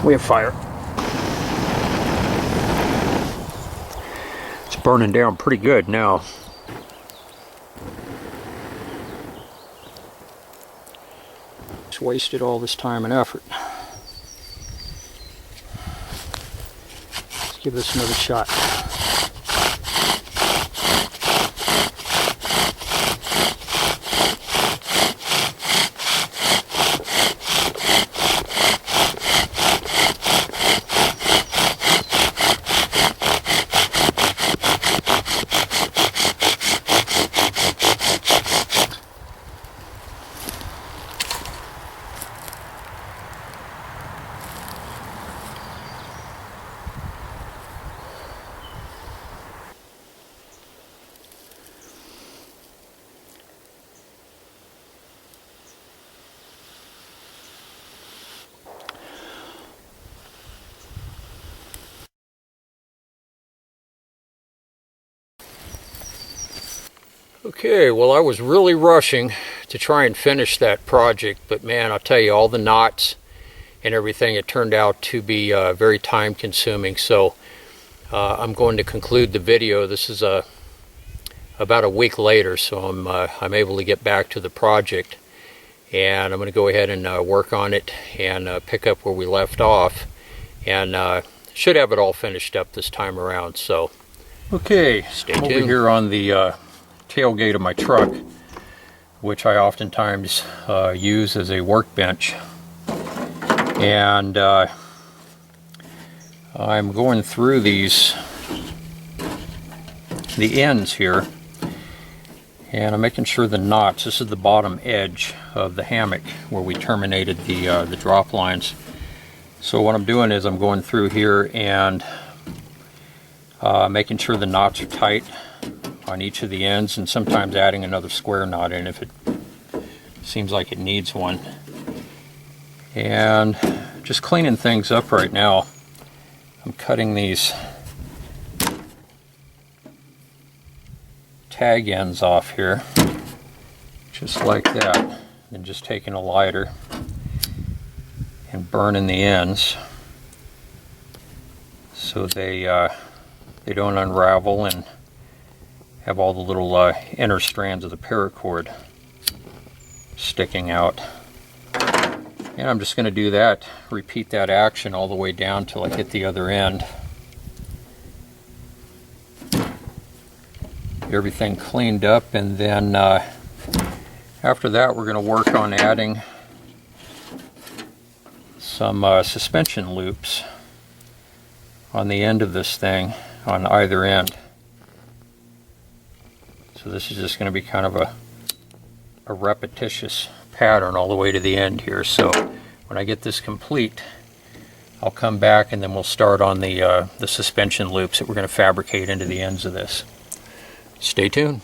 we have fire. It's burning down pretty good now. Just wasted all this time and effort. Let's give this another shot. Okay, well, I was really rushing to try and finish that project, but man, I'll tell you, all the knots and everything, it turned out to be very time consuming. So I'm going to conclude the video. This is about a week later, so I'm able to get back to the project, and I'm going to go ahead and work on it and pick up where we left off, and should have it all finished up this time around. So okay, stay tuned. Over here on the tailgate of my truck, which I oftentimes use as a workbench, and I'm going through the ends here, and I'm making sure the knots, this is the bottom edge of the hammock where we terminated the drop lines. So what I'm doing is I'm going through here and making sure the knots are tight on each of the ends, and sometimes adding another square knot in if it seems like it needs one. And just cleaning things up right now. I'm cutting these tag ends off here, just like that, and just taking a lighter and burning the ends so they don't unravel and have all the little inner strands of the paracord sticking out. And I'm just going to do that, repeat that action all the way down till I hit the other end. Get everything cleaned up, and then after that we're going to work on adding some suspension loops on the end of this thing on either end. So this is just going to be kind of a repetitious pattern all the way to the end here. So when I get this complete, I'll come back and then we'll start on the suspension loops that we're going to fabricate into the ends of this. Stay tuned.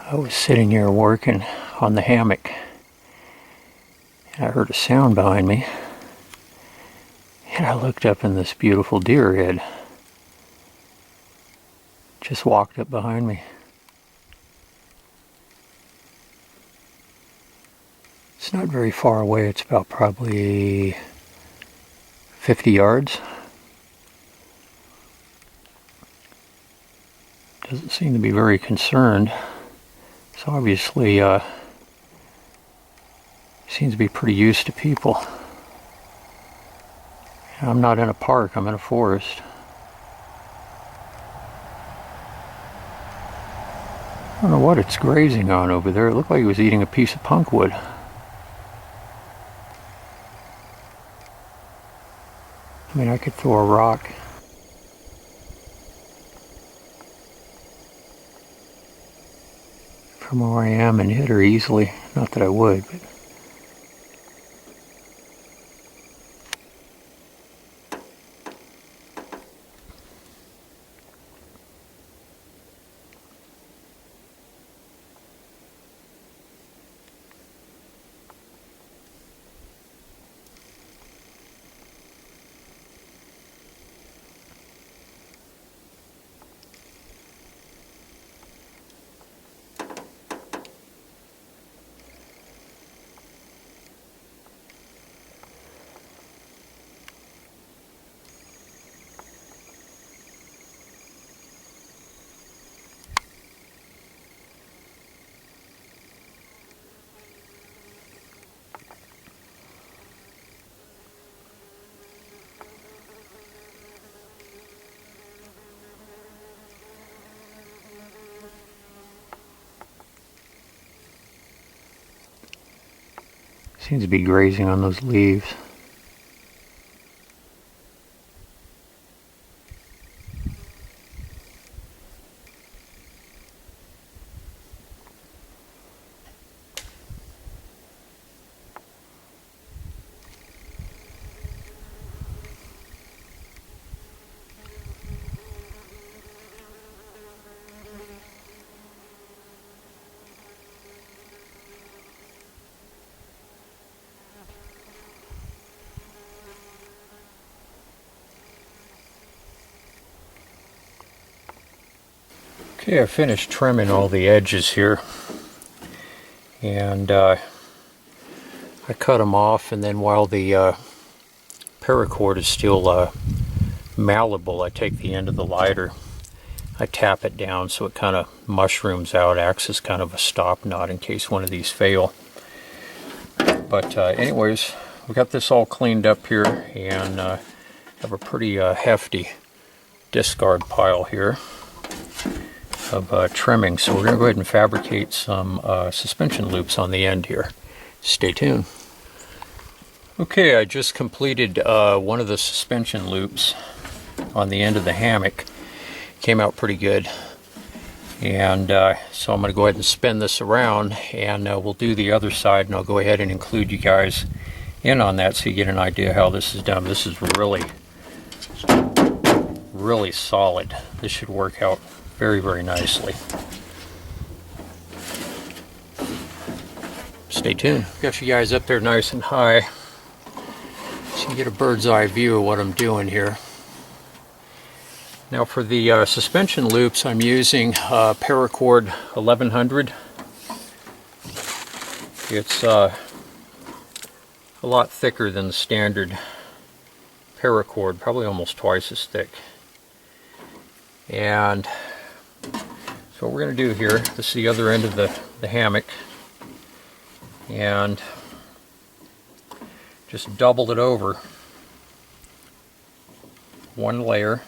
I was sitting here working on the hammock, I heard a sound behind me, and I looked up and this beautiful deer had just walked up behind me. It's not very far away, it's about probably 50 yards. Doesn't seem to be very concerned. So obviously seems to be pretty used to people. I'm not in a park, I'm in a forest. I don't know what it's grazing on over there. It looked like it was eating a piece of punkwood. I mean, I could throw a rock. From where I am and hit her easily. Not that I would, but... Seems to be grazing on those leaves. Okay, I finished trimming all the edges here, and I cut them off, and then while the paracord is still malleable, I take the end of the lighter, I tap it down so it kind of mushrooms out, acts as kind of a stop knot in case one of these fail. But anyways, we got this all cleaned up here, and have a pretty hefty discard pile here of trimming. So we're going to go ahead and fabricate some suspension loops on the end here. Stay tuned. Okay, I just completed one of the suspension loops on the end of the hammock. Came out pretty good. And so I'm going to go ahead and spin this around, and we'll do the other side, and I'll go ahead and include you guys in on that so you get an idea how this is done. This is really, really solid. This should work out very, very nicely. Stay tuned. Got you guys up there nice and high so you can get a bird's eye view of what I'm doing here. Now for the suspension loops, I'm using paracord 1100. It's a lot thicker than the standard paracord, probably almost twice as thick. And so what we're going to do here, this is the other end of the hammock, and just double it over one layer.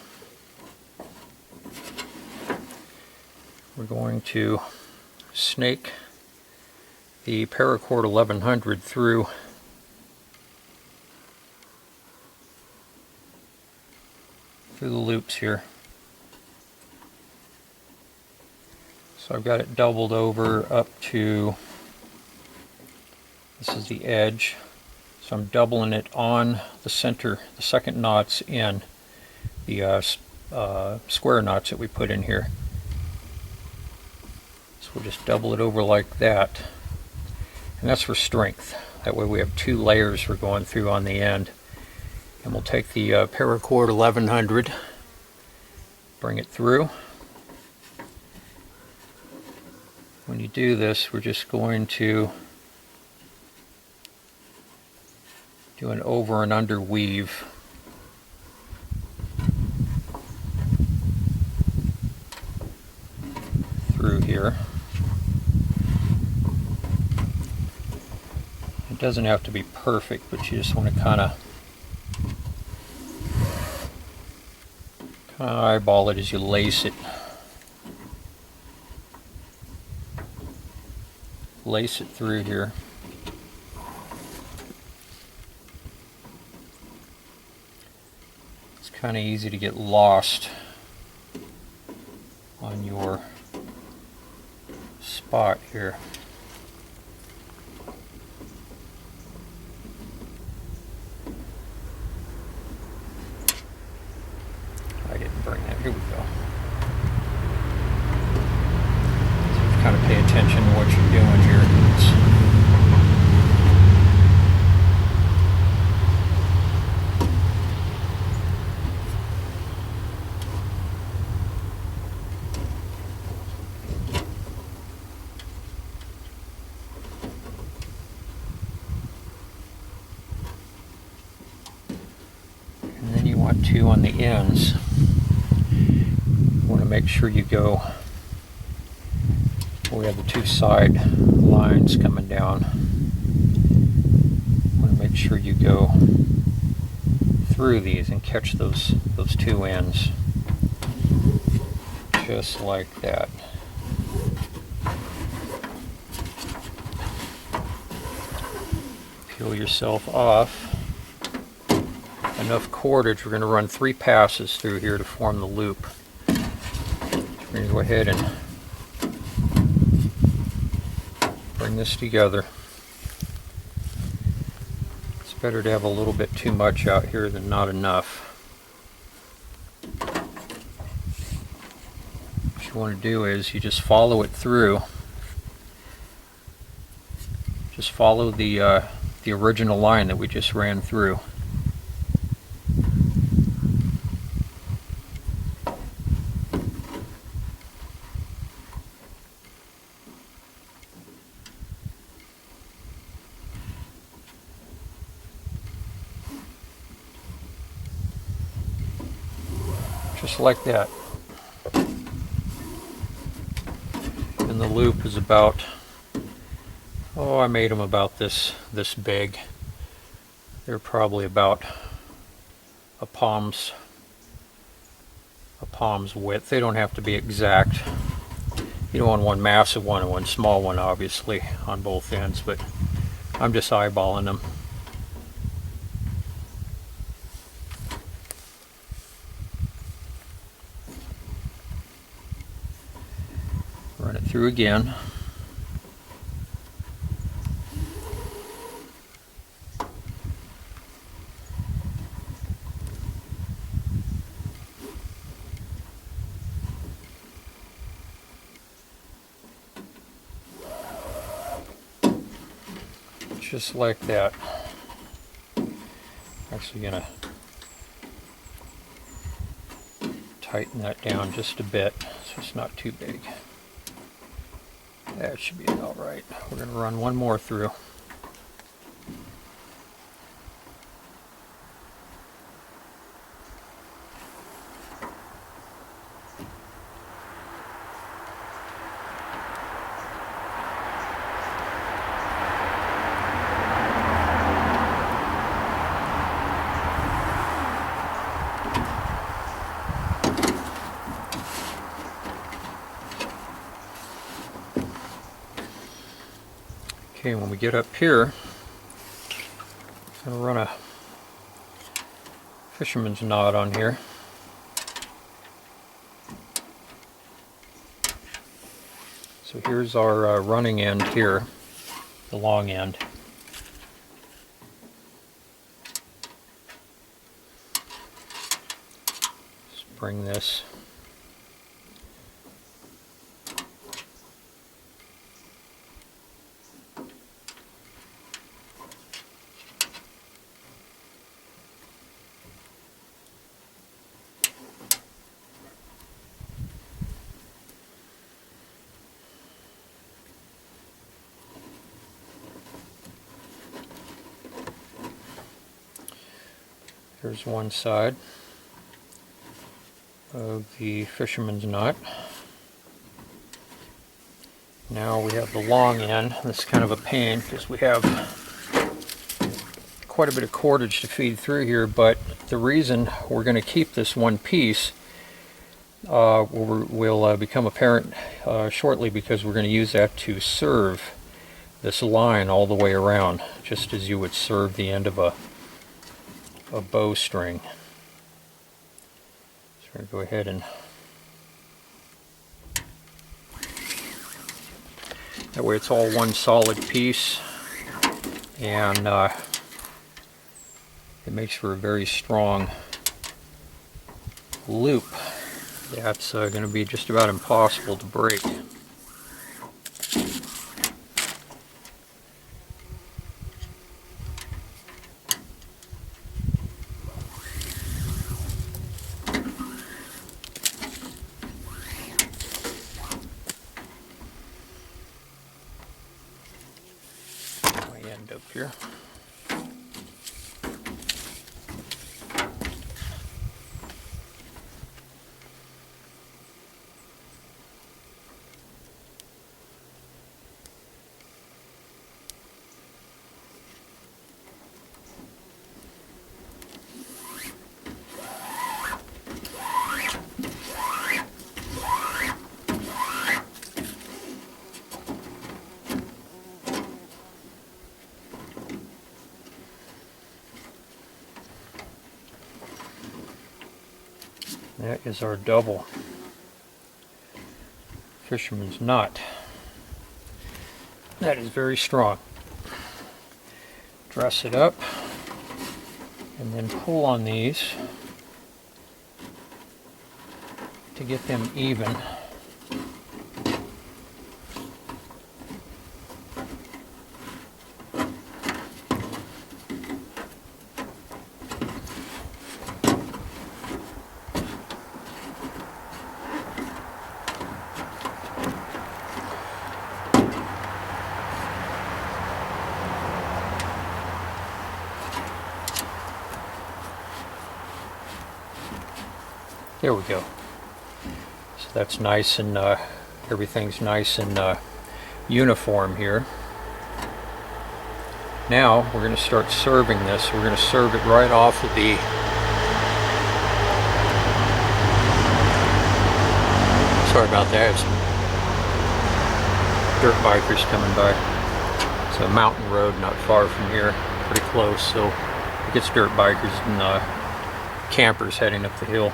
We're going to snake the paracord 1100 through the loops here. So I've got it doubled over up to, this is the edge, so I'm doubling it on the center, the second knots in the square knots that we put in here. So we'll just double it over like that, and that's for strength. That way we have 2 layers we're going through on the end. And we'll take the paracord 1100, bring it through. When you do this, we're just going to do an over and under weave. Through here. It doesn't have to be perfect, but you just want to kind of eyeball it as you lace it. Lace it through here. It's kind of easy to get lost on your spot here. I didn't bring that. Here we go. So kind of pay attention to what you're doing here. And then you want to, on the ends, you want to make sure you go, we have the 2 side lines coming down. You want to make sure you go through these and catch those 2 ends. Just like that. Peel yourself off. Enough cordage, we're going to run 3 passes through here to form the loop. We're going to go ahead and bring this together. It's better to have a little bit too much out here than not enough. What you want to do is you just follow it through. Just follow the original line that we just ran through. Just like that. And the loop is about, oh, I made them about this big. They're probably about a palm's width. They don't have to be exact. You don't want one massive one and one small one, obviously, on both ends, but I'm just eyeballing them. Run it through again. Just like that. Actually gonna tighten that down just a bit so it's not too big. That should be about right. We're going to run one more through. Okay, when we get up here, I'm going to run a fisherman's knot on here. So here's our running end here, the long end. Just bring this Here's one side of the fisherman's knot. Now we have the long end. This is kind of a pain because we have quite a bit of cordage to feed through here, but the reason we're going to keep this one piece will become apparent shortly, because we're going to use that to serve this line all the way around, just as you would serve the end of a bowstring. So we're going to go ahead and that way it's all one solid piece, and it makes for a very strong loop that's going to be just about impossible to break. I end up here. That is our double fisherman's knot. That is very strong. Dress it up and then pull on these to get them even. There we go. So that's nice, and everything's nice and uniform here. Now we're going to start serving this. We're going to serve it right off of the sorry about that. It's dirt bikers coming by. It's a mountain road not far from here, pretty close, so it gets dirt bikers and campers heading up the hill.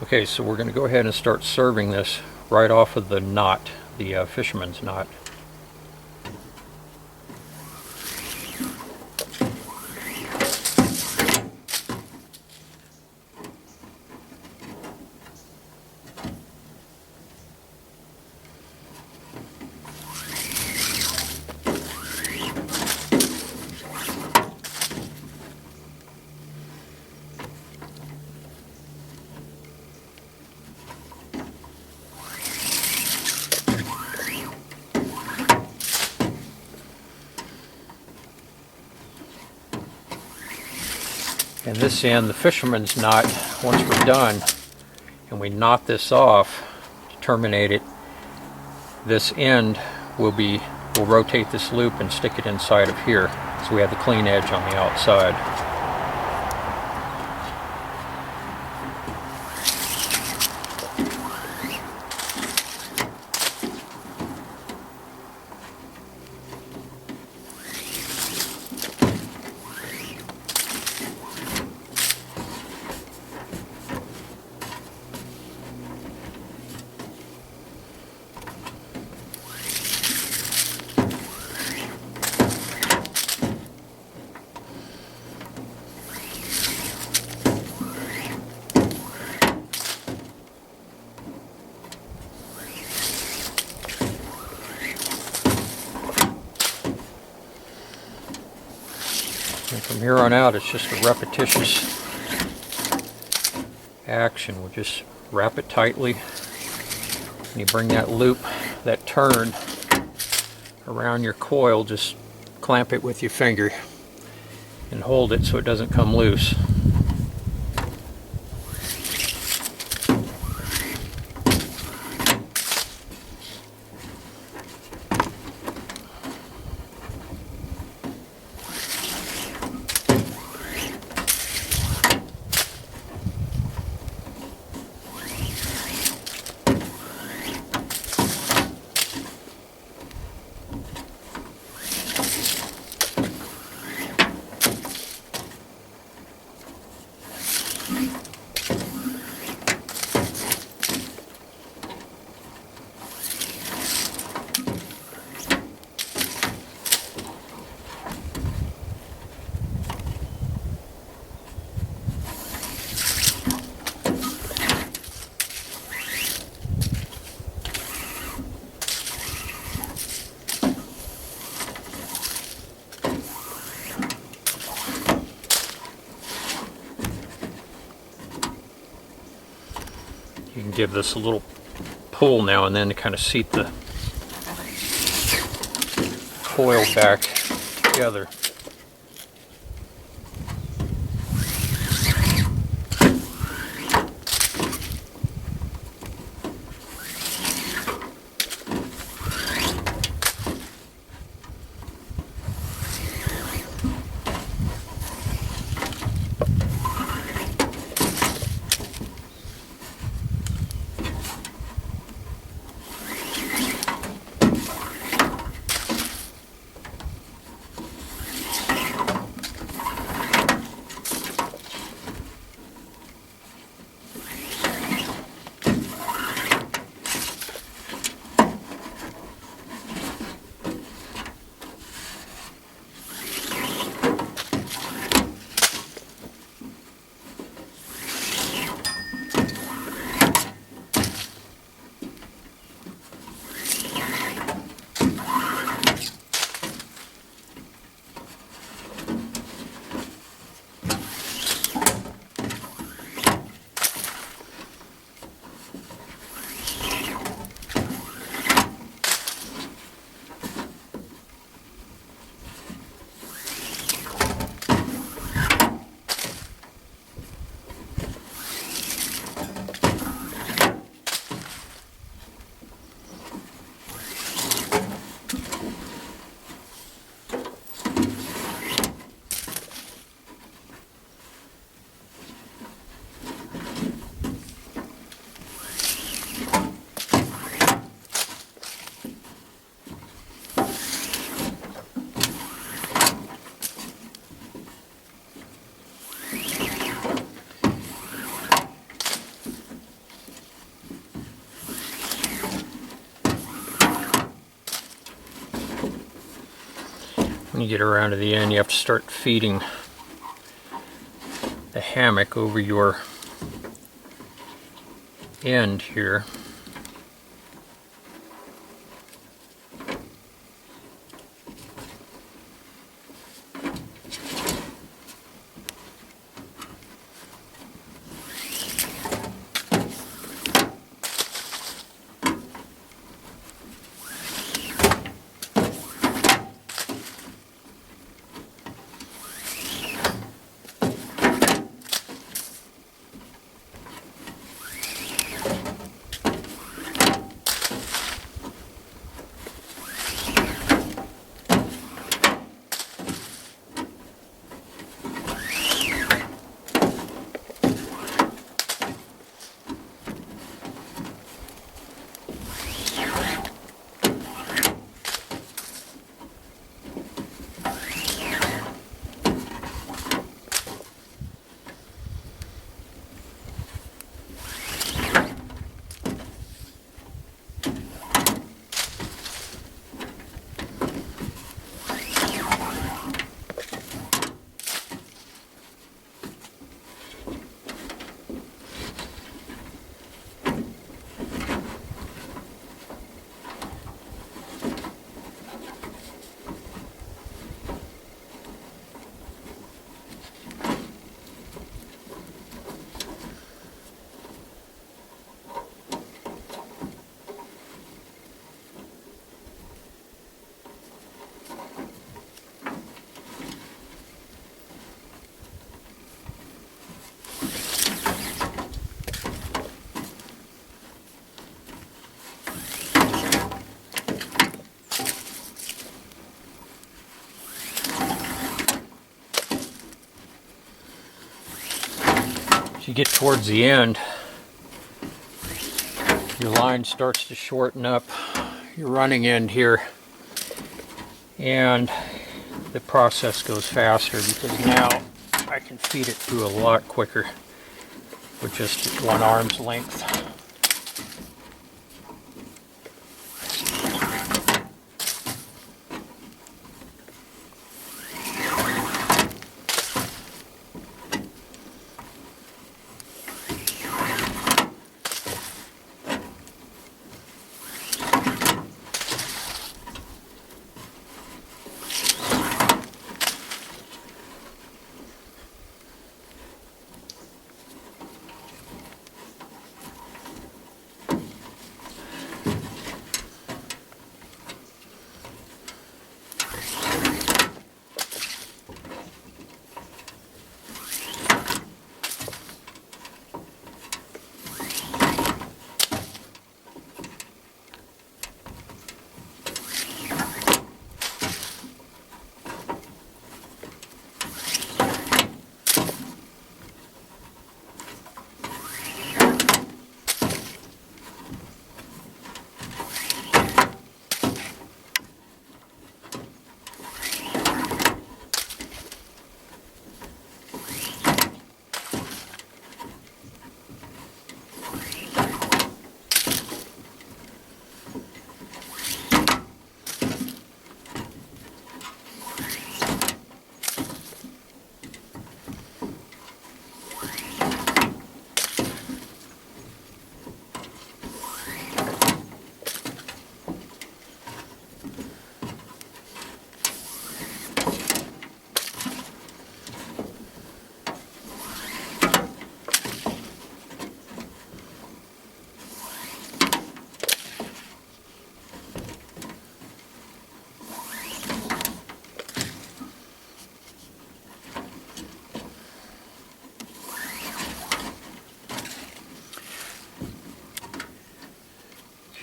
Okay, so we're going to go ahead and start serving this right off of the knot, the fisherman's knot. And this end, the fisherman's knot, once we're done and we knot this off to terminate it, this end we'll rotate this loop and stick it inside of here, so we have the clean edge on the outside. And from here on out, it's just a repetitious action. We'll just wrap it tightly, and you bring that loop, that turn, around your coil, just clamp it with your finger and hold it so it doesn't come loose. You can give this a little pull now and then to kind of seat the coil back together. When you get around to the end, you have to start feeding the hammock over your end here. get towards the end, your line starts to shorten up your running end here, and the process goes faster because now I can feed it through a lot quicker with just one arm's length.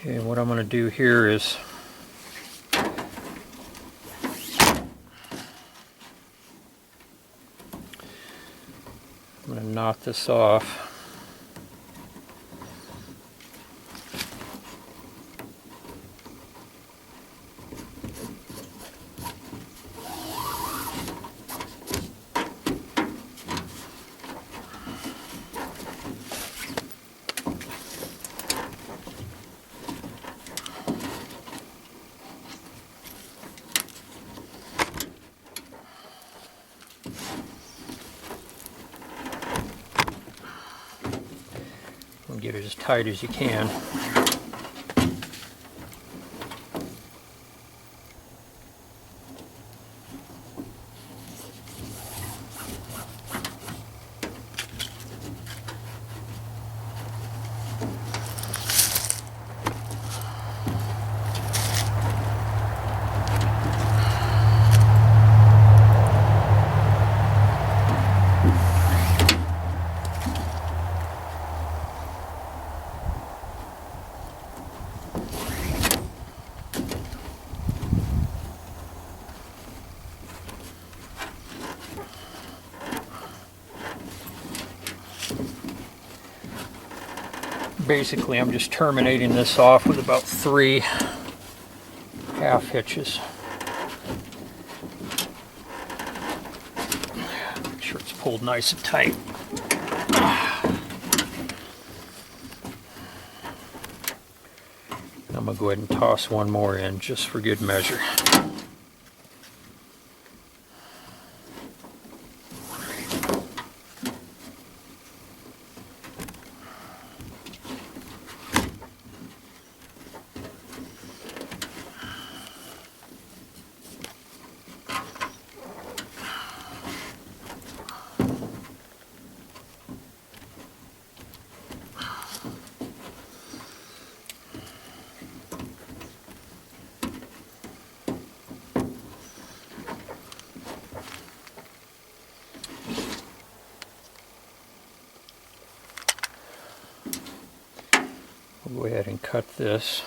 Okay, what I'm going to do here is I'm going to knot this off. Get it as tight as you can. Basically, I'm just terminating this off with about 3 half hitches. Make sure it's pulled nice and tight. I'm going to go ahead and toss one more in just for good measure. We'll go ahead and cut this.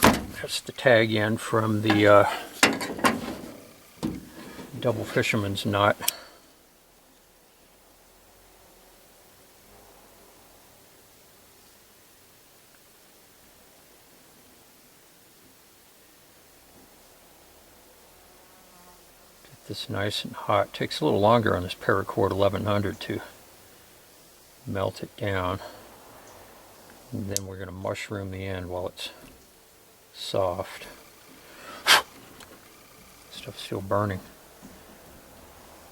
That's the tag end from the double fisherman's knot. this nice and hot. It takes a little longer on this paracord 1100 to melt it down. And then we're going to mushroom the end while it's soft. Stuff's still burning.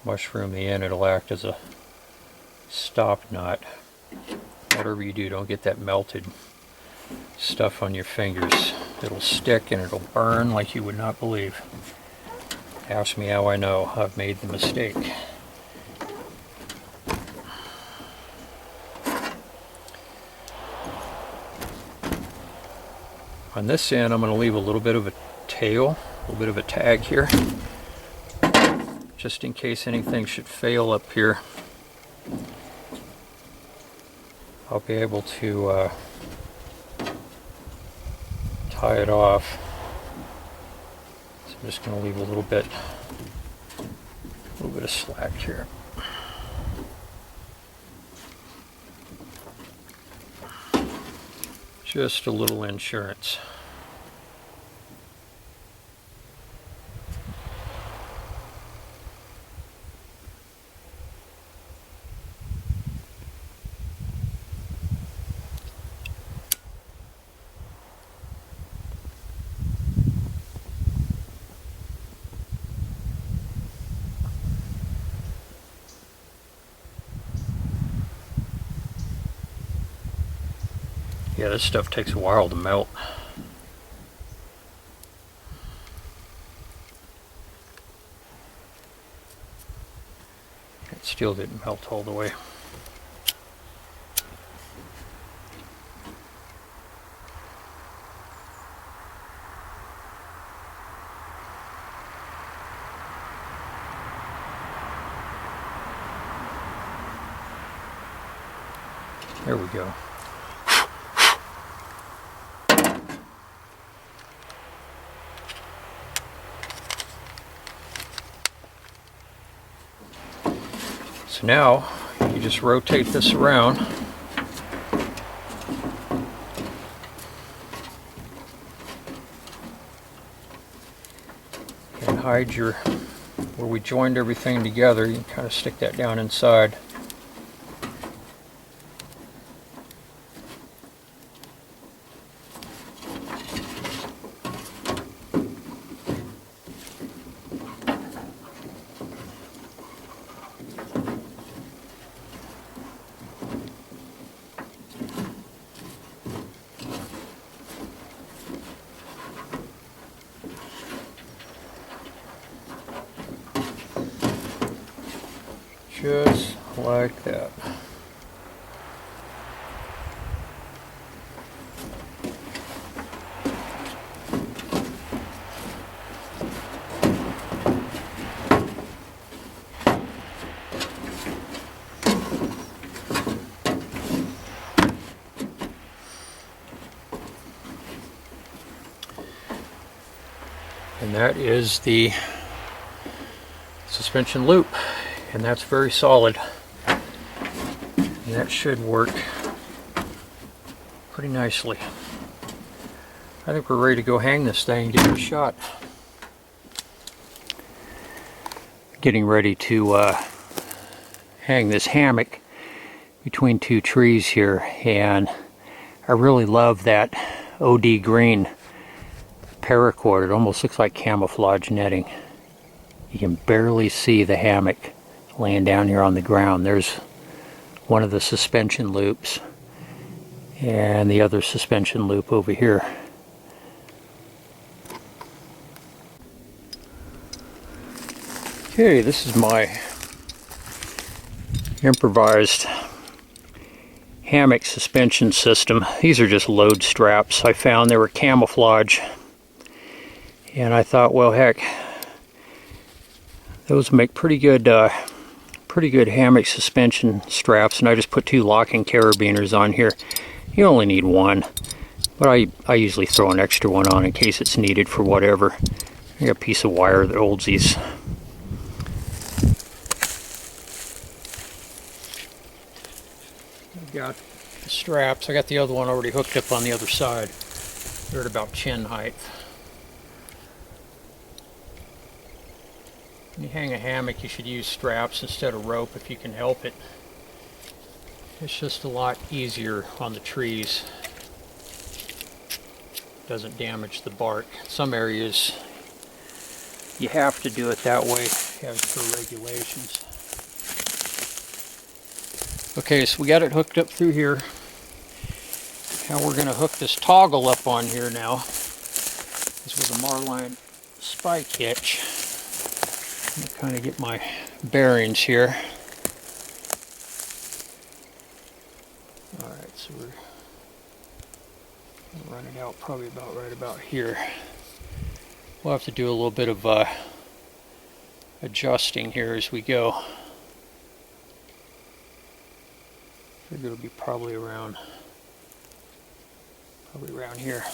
Mushroom the end, it'll act as a stop knot. Whatever you do, don't get that melted stuff on your fingers. It'll stick and it'll burn like you would not believe. Ask me how I know. I've made the mistake. On this end, I'm going to leave a little bit of a tail, a little bit of a tag here, just in case anything should fail up here. I'll be able to tie it off. So I'm just going to leave a little bit of slack here. Just a little insurance. Yeah, this stuff takes a while to melt. It still didn't melt all the way. There we go. So now you just rotate this around and hide your, where we joined everything together, you can kind of stick that down inside. Just like that. And that is the suspension loop. And that's very solid, and that should work pretty nicely. I think we're ready to go hang this thing and give it a shot. Getting ready to hang this hammock between two trees here, and I really love that OD green paracord. It almost looks like camouflage netting. You can barely see the hammock laying down here on the ground. There's one of the suspension loops and the other suspension loop over here. Okay, this is my improvised hammock suspension system. These are just load straps. I found they were camouflage, and I thought, well, heck, those make pretty good hammock suspension straps, and I just put two locking carabiners on here. You only need one, but I usually throw an extra one on in case it's needed for whatever. I got a piece of wire that holds these. I've got the straps. I got the other one already hooked up on the other side. They're at about chin height. When you hang a hammock, you should use straps instead of rope if you can help it. It's just a lot easier on the trees. Doesn't damage the bark. Some areas you have to do it that way as per regulations. Okay, so we got it hooked up through here. Now we're going to hook this toggle up on here now. This was a Marline spike hitch. I'm going to kind of get my bearings here. Alright, so we're going to run it out probably about right about here. We'll have to do a little bit of adjusting here as we go. I figure it'll be probably around here.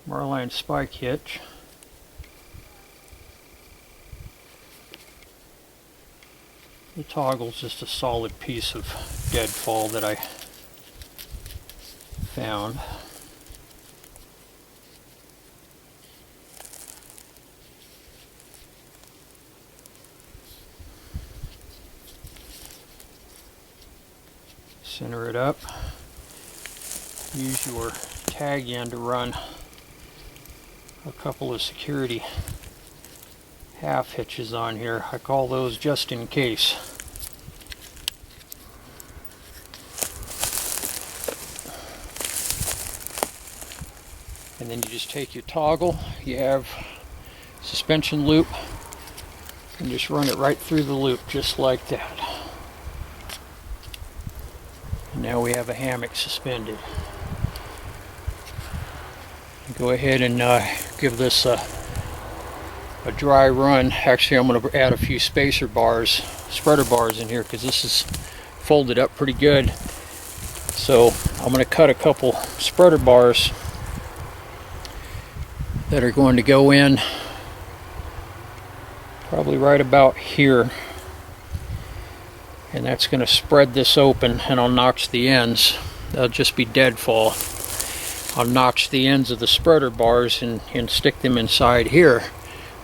Marline spike hitch. The toggle's just a solid piece of deadfall that I found. Center it up. Use your tag end to run a couple of security half hitches on here. I call those just in case. And then you just take your toggle, you have suspension loop, and just run it right through the loop just like that. And now we have a hammock suspended. Go ahead and give this a dry run. Actually, I'm going to add a few spacer bars, spreader bars in here because this is folded up pretty good. So I'm going to cut a couple spreader bars that are going to go in probably right about here. And that's going to spread this open, and I'll notch the ends. They'll just be deadfall. I'll notch the ends of the spreader bars and stick them inside here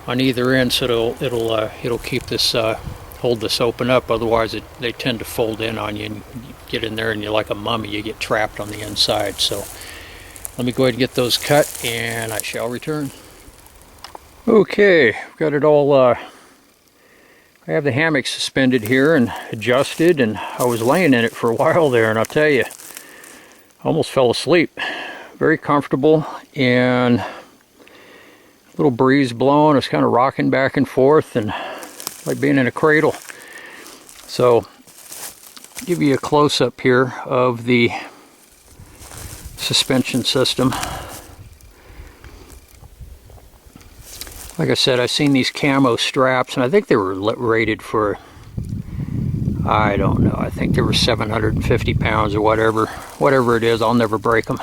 on either end, so it'll keep this hold this open up. Otherwise, they tend to fold in on you, and you get in there and you're like a mummy. You get trapped on the inside. So let me go ahead and get those cut, and I shall return. Okay, I've got it all. I have the hammock suspended here and adjusted, and I was laying in it for a while there, and I'll tell you, I almost fell asleep. Very comfortable, and a little breeze blowing. It's kind of rocking back and forth, and like being in a cradle. So, give you a close-up here of the suspension system. Like I said, I've seen these camo straps, and I think they were rated for, I don't know, I think they were 750 pounds or whatever it is. I'll never break them.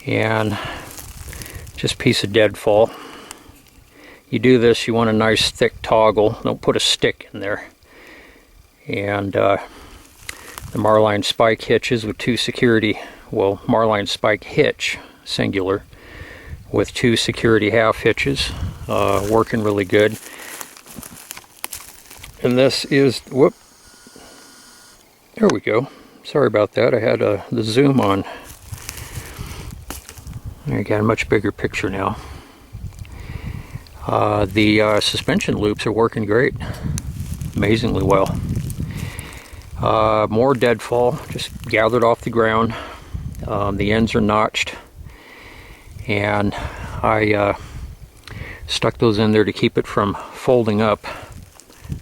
And just a piece of deadfall. You do this, you want a nice thick toggle. Don't put a stick in there. And the Marline spike hitches with two security, well, Marline spike hitch, singular, with two security half hitches, working really good. And this is, whoop, there we go. Sorry about that, I had the zoom on. I got a much bigger picture now. The suspension loops are working great, amazingly well. More deadfall, just gathered off the ground. The ends are notched, and I stuck those in there to keep it from folding up.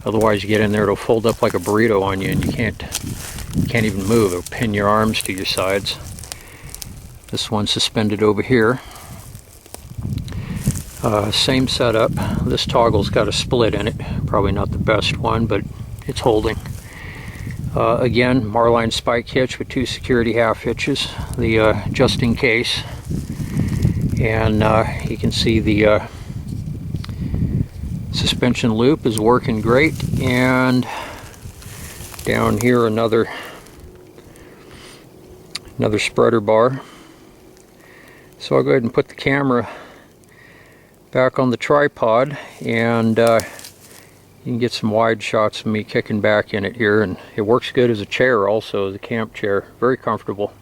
Otherwise, you get in there, it'll fold up like a burrito on you, and you can't even move. It'll pin your arms to your sides. This one's suspended over here. Same setup. This toggle's got a split in it. Probably not the best one, but it's holding. Again, Marline spike hitch with two security half hitches, the just in case. And you can see the suspension loop is working great. And down here, another spreader bar. So I'll go ahead and put the camera back on the tripod, and you can get some wide shots of me kicking back in it here, and it works good as a chair also, as a camp chair. Very comfortable.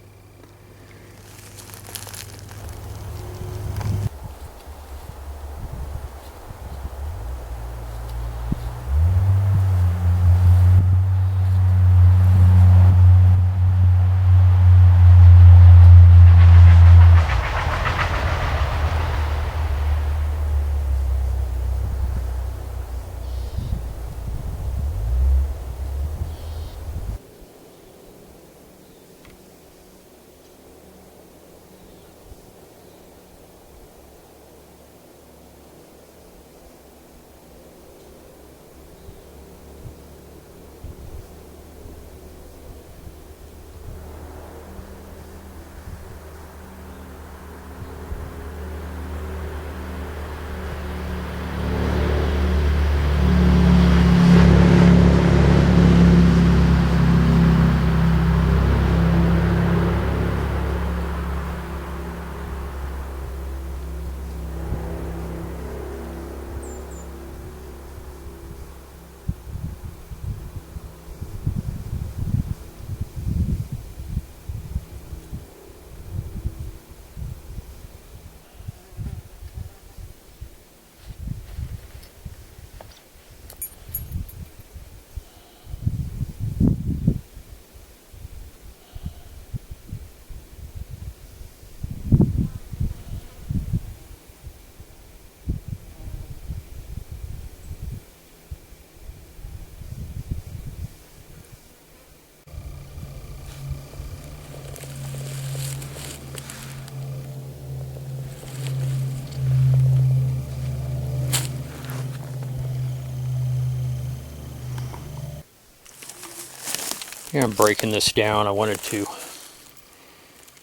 Yeah, I'm breaking this down. I wanted to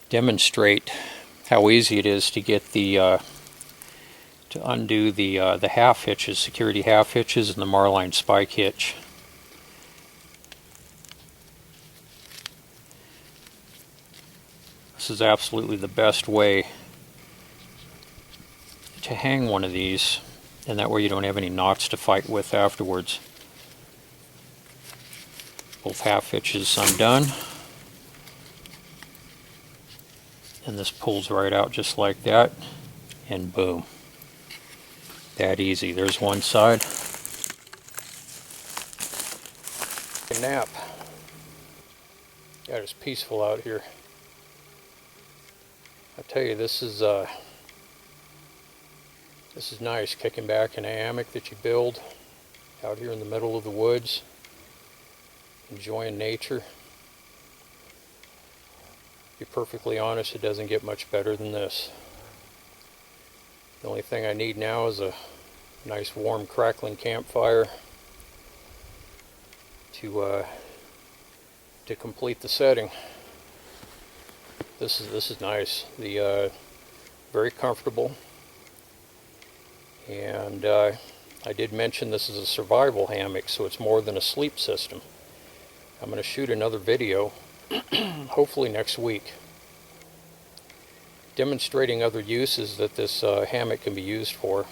demonstrate how easy it is to get the to undo the half hitches, security half hitches, and the Marline spike hitch. This is absolutely the best way to hang one of these, and that way you don't have any knots to fight with afterwards. Both half hitches undone, and this pulls right out just like that, and boom, that easy. There's one side. A nap. God, it's peaceful out here. I tell you, this is nice, kicking back in a hammock that you build out here in the middle of the woods, enjoying nature. To be perfectly honest, it doesn't get much better than this. The only thing I need now is a nice warm crackling campfire to complete the setting. This is nice. The very comfortable, and I did mention this is a survival hammock, so it's more than a sleep system. I'm going to shoot another video, hopefully next week, demonstrating other uses that this hammock can be used for.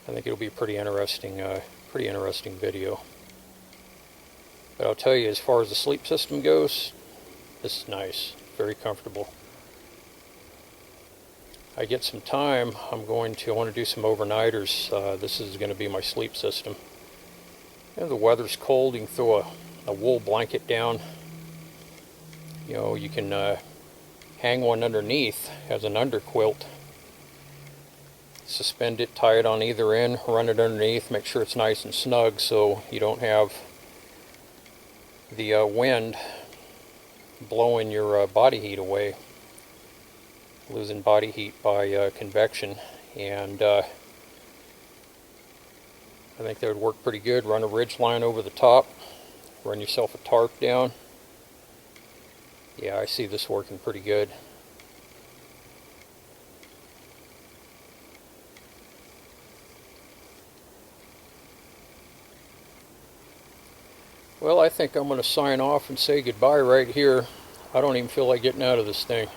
I think it'll be a pretty interesting video. But I'll tell you, as far as the sleep system goes, this is nice, very comfortable. I get some time, I want to do some overnighters. This is going to be my sleep system. You know, the weather's cold, you can throw a wool blanket down. You know, you can hang one underneath as an underquilt. Suspend it, tie it on either end, run it underneath, make sure it's nice and snug so you don't have the wind blowing your body heat away, losing body heat by convection. And I think that would work pretty good. Run a ridge line over the top, run yourself a tarp down. Yeah, I see this working pretty good. Well, I think I'm going to sign off and say goodbye right here. I don't even feel like getting out of this thing.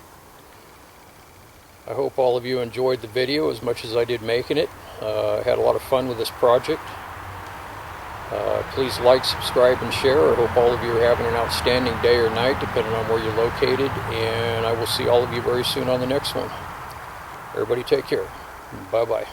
I hope all of you enjoyed the video as much as I did making it. I had a lot of fun with this project. Please like, subscribe, and share. I hope all of you are having an outstanding day or night, depending on where you're located. And I will see all of you very soon on the next one. Everybody take care. Bye-bye.